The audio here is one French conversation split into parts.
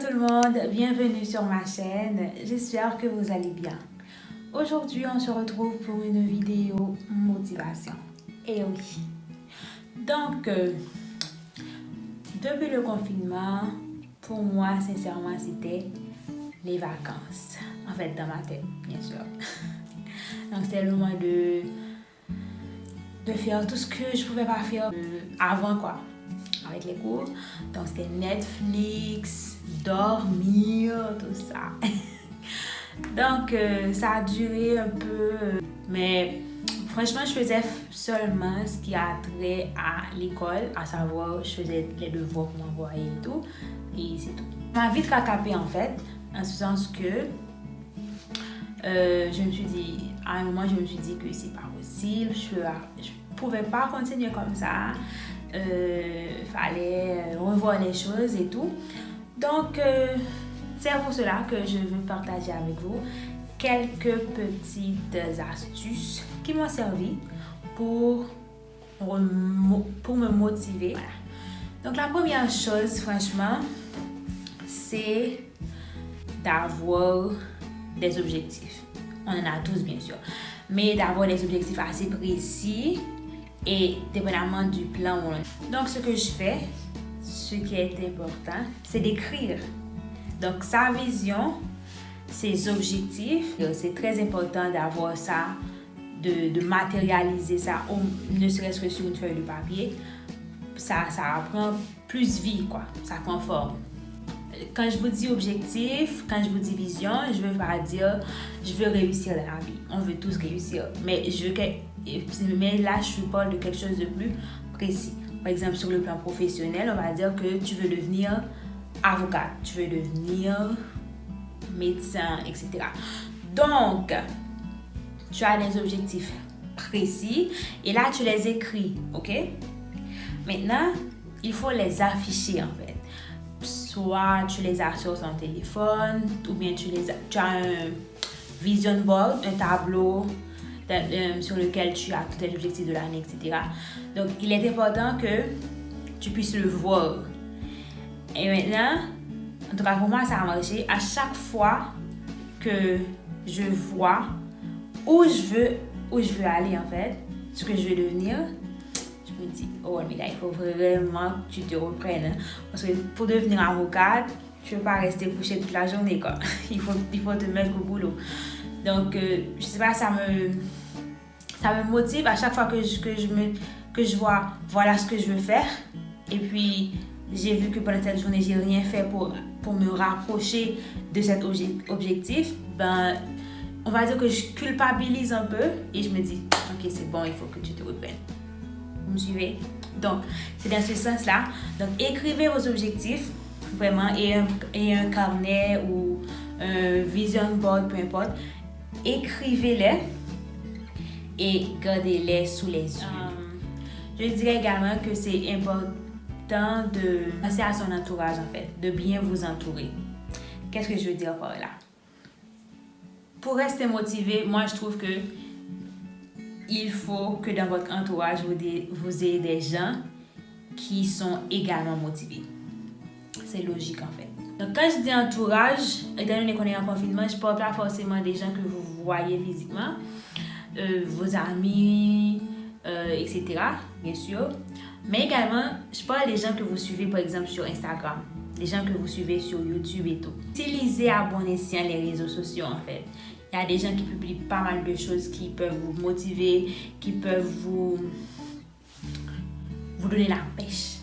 tout le monde, bienvenue sur ma chaîne, j'espère que vous allez bien. Aujourd'hui on se retrouve pour une vidéo motivation. Et oui, donc depuis le confinement, pour moi sincèrement c'était les vacances. En fait dans ma tête bien sûr. Donc c'était le moment de faire tout ce que je pouvais pas faire avant quoi. Avec les cours. Donc c'était Netflix, dormir, tout ça. Donc ça a duré un peu. Mais franchement, je faisais seulement ce qui a trait à l'école. À savoir, je faisais les devoirs qu'on m'envoyait et tout. Et c'est tout. Ça m'a vite rattrapé en fait. En ce sens que je me suis dit, à un moment, je me suis dit que c'est pas possible. Je pouvais pas continuer comme ça. Fallait revoir les choses et tout. Donc, c'est pour cela que je veux partager avec vous quelques petites astuces qui m'ont servi pour me motiver. Voilà. Donc, la première chose, franchement, c'est d'avoir des objectifs. On en a tous, bien sûr. Mais d'avoir des objectifs assez précis et dépendamment du plan où on est. Donc, ce que je fais, ce qui est important, c'est d'écrire. Donc, sa vision, ses objectifs, c'est très important d'avoir ça, de matérialiser ça, ne serait-ce que sur une feuille de papier. Ça prend plus vie, quoi. Ça prend forme. Quand je vous dis objectif, quand je vous dis vision, je ne veux pas dire je veux réussir dans la vie. On veut tous réussir. Mais là, je parle de quelque chose de plus précis. Par exemple, sur le plan professionnel, on va dire que tu veux devenir avocat, tu veux devenir médecin, etc. Donc, tu as des objectifs précis et là, tu les écris, ok? Maintenant, il faut les afficher en fait. Soit tu les as sur ton téléphone, ou bien tu as un vision board, un tableau sur lequel tu as tous tes objectifs de l'année, etc. Donc, il est important que tu puisses le voir. Et maintenant, en tout cas pour moi, ça a marché. À chaque fois que je vois où je veux aller en fait, ce que je veux devenir, je me dis, oh mais là, il faut vraiment que tu te reprennes. Hein? Parce que pour devenir avocate, tu ne peux pas rester couché toute la journée, quoi. Il faut te mettre au boulot. Donc, je sais pas, ça me motive à chaque fois que je vois, voilà ce que je veux faire. Et puis, j'ai vu que pendant cette journée, j'ai rien fait pour me rapprocher de cet objectif. Ben, on va dire que je culpabilise un peu et je me dis, ok, c'est bon, il faut que tu te reprennes. Vous me suivez? Donc, c'est dans ce sens-là. Donc, écrivez vos objectifs, vraiment, et un carnet ou un vision board, peu importe. Écrivez-les et gardez-les sous les yeux. Je dirais également que c'est important de penser à son entourage, en fait, de bien vous entourer. Qu'est-ce que je veux dire par là? Pour rester motivé, moi, je trouve que il faut que dans votre entourage, vous ayez des gens qui sont également motivés. C'est logique en fait. Donc quand je dis entourage, étant donné qu'on est en confinement, je ne parle pas forcément des gens que vous voyez physiquement, vos amis, etc. Bien sûr. Mais également, je parle des gens que vous suivez par exemple sur Instagram, les gens que vous suivez sur YouTube et tout. Utilisez à bon escient les réseaux sociaux en fait. Il y a des gens qui publient pas mal de choses qui peuvent vous motiver, qui peuvent vous donner la pêche.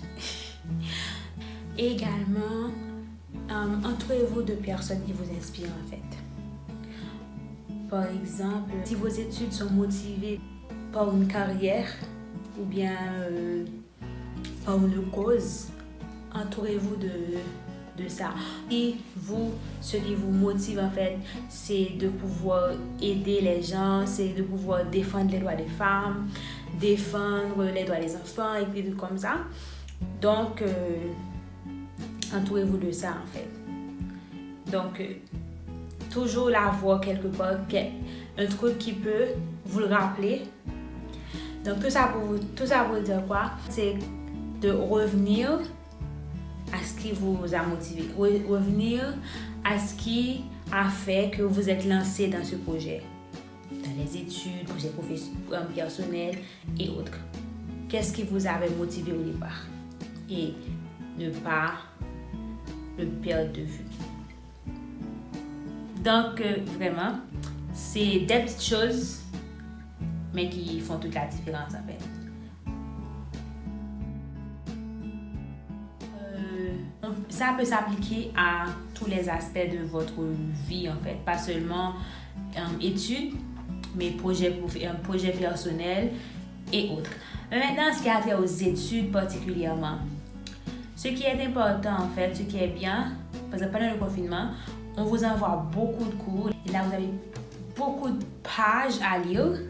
Également, entourez-vous de personnes qui vous inspirent en fait. Par exemple, si vos études sont motivées par une carrière ou bien par une cause, entourez-vous de ça. Et vous, ce qui vous motive en fait, c'est de pouvoir aider les gens, c'est de pouvoir défendre les droits des femmes, défendre les droits des enfants et puis tout comme ça. Donc, entourez-vous de ça en fait. Donc, toujours l'avoir quelque part, un truc qui peut vous le rappeler. Donc, tout ça pour vous dire quoi? C'est de revenir à ce qui vous a motivé. Revenir à ce qui a fait que vous êtes lancé dans ce projet. Dans les études, projets personnels et autres. Qu'est-ce qui vous avait motivé au départ? Et ne pas le perdre de vue. Donc, vraiment, c'est des petites choses, mais qui font toute la différence en fait. Ça peut s'appliquer à tous les aspects de votre vie en fait, pas seulement études, mais projets personnels et autres. Mais maintenant, ce qui a trait aux études particulièrement, ce qui est important en fait, ce qui est bien, parce que pendant le confinement, on vous envoie beaucoup de cours et là vous avez beaucoup de pages à lire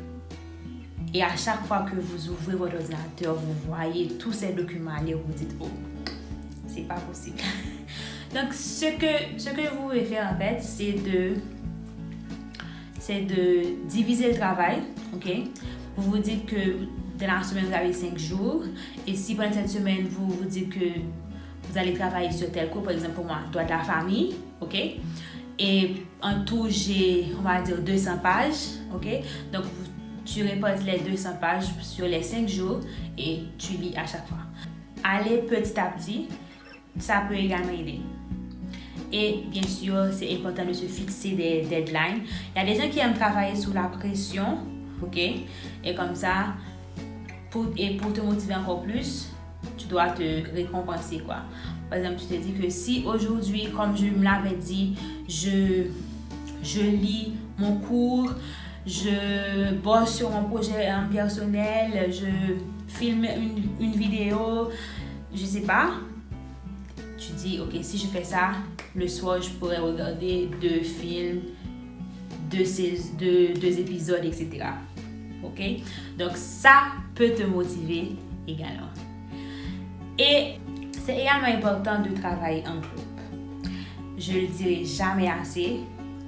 et à chaque fois que vous ouvrez votre ordinateur, vous voyez tous ces documents à lire, vous dites oh, c'est pas possible. Donc ce que vous pouvez faire en fait, c'est de diviser le travail, ok? Vous vous dites que dans la semaine vous avez 5 jours et si pendant cette semaine vous dites que vous allez travailler sur tel cours, par exemple pour moi, droit de la famille, ok? Et en tout, j'ai, on va dire, 200 pages, ok? Donc, tu répartis les 200 pages sur les 5 jours et tu lis à chaque fois. Aller petit à petit, ça peut également aider. Et bien sûr, c'est important de se fixer des deadlines. Il y a des gens qui aiment travailler sous la pression, ok? Et comme ça, pour te motiver encore plus, tu dois te récompenser quoi. Par exemple, tu te dis que si aujourd'hui, comme je me l'avais dit, je lis mon cours, je bosse sur mon projet personnel, je filme une vidéo, je sais pas. Tu dis, ok, si je fais ça, le soir, je pourrais regarder 2 films, 2 épisodes, etc. Ok? Donc, ça peut te motiver également. Et c'est également important de travailler en groupe. Je le dirai jamais assez,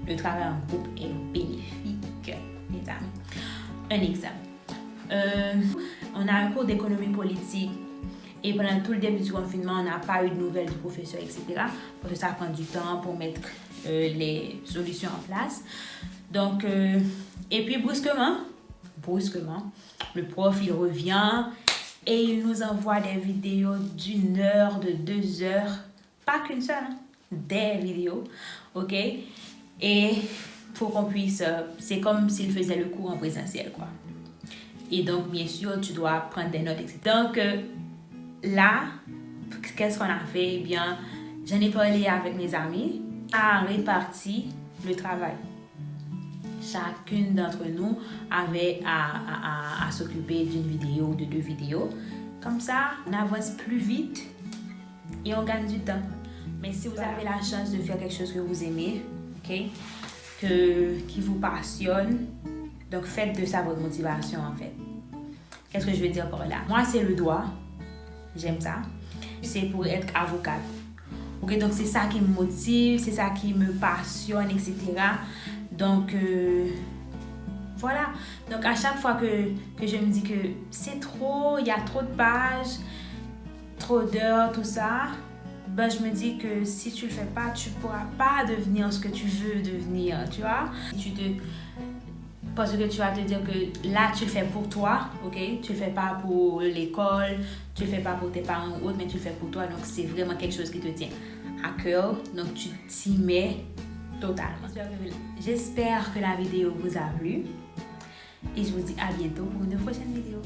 le travail en groupe est bénéfique, les amis. Un exemple. On a un cours d'économie politique et pendant tout le début du confinement, on n'a pas eu de nouvelles du professeur, etc. Parce que ça prend du temps pour mettre les solutions en place. Donc, et puis brusquement, le prof il revient et il nous envoie des vidéos d'1 heure, de 2 heures, pas qu'une seule, hein, des vidéos, ok? Et pour qu'on puisse, c'est comme s'il faisait le cours en présentiel, quoi. Et donc, bien sûr, tu dois prendre des notes, etc. Donc, là, qu'est-ce qu'on a fait? Eh bien, j'en ai parlé avec mes amis, on a réparti le travail. Chacune d'entre nous avait à s'occuper d'une vidéo ou de 2 vidéos. Comme ça, on avance plus vite et on gagne du temps. Mais si vous avez la chance de faire quelque chose que vous aimez, ok, qui vous passionne, donc faites de ça votre motivation en fait. Qu'est-ce que je veux dire par là? Moi, c'est le droit. J'aime ça. C'est pour être avocate. Ok, donc c'est ça qui me motive, c'est ça qui me passionne, etc. Donc, voilà. Donc, à chaque fois que je me dis que c'est trop, il y a trop de pages, trop d'heures, tout ça, ben, je me dis que si tu le fais pas, tu pourras pas devenir ce que tu veux devenir, tu vois. Parce que tu vas te dire que là, tu le fais pour toi, ok? Tu le fais pas pour l'école, tu le fais pas pour tes parents ou autres, mais tu le fais pour toi. Donc, c'est vraiment quelque chose qui te tient à cœur. Donc, tu t'y mets totalement. J'espère que la vidéo vous a plu. Et je vous dis à bientôt pour une prochaine vidéo.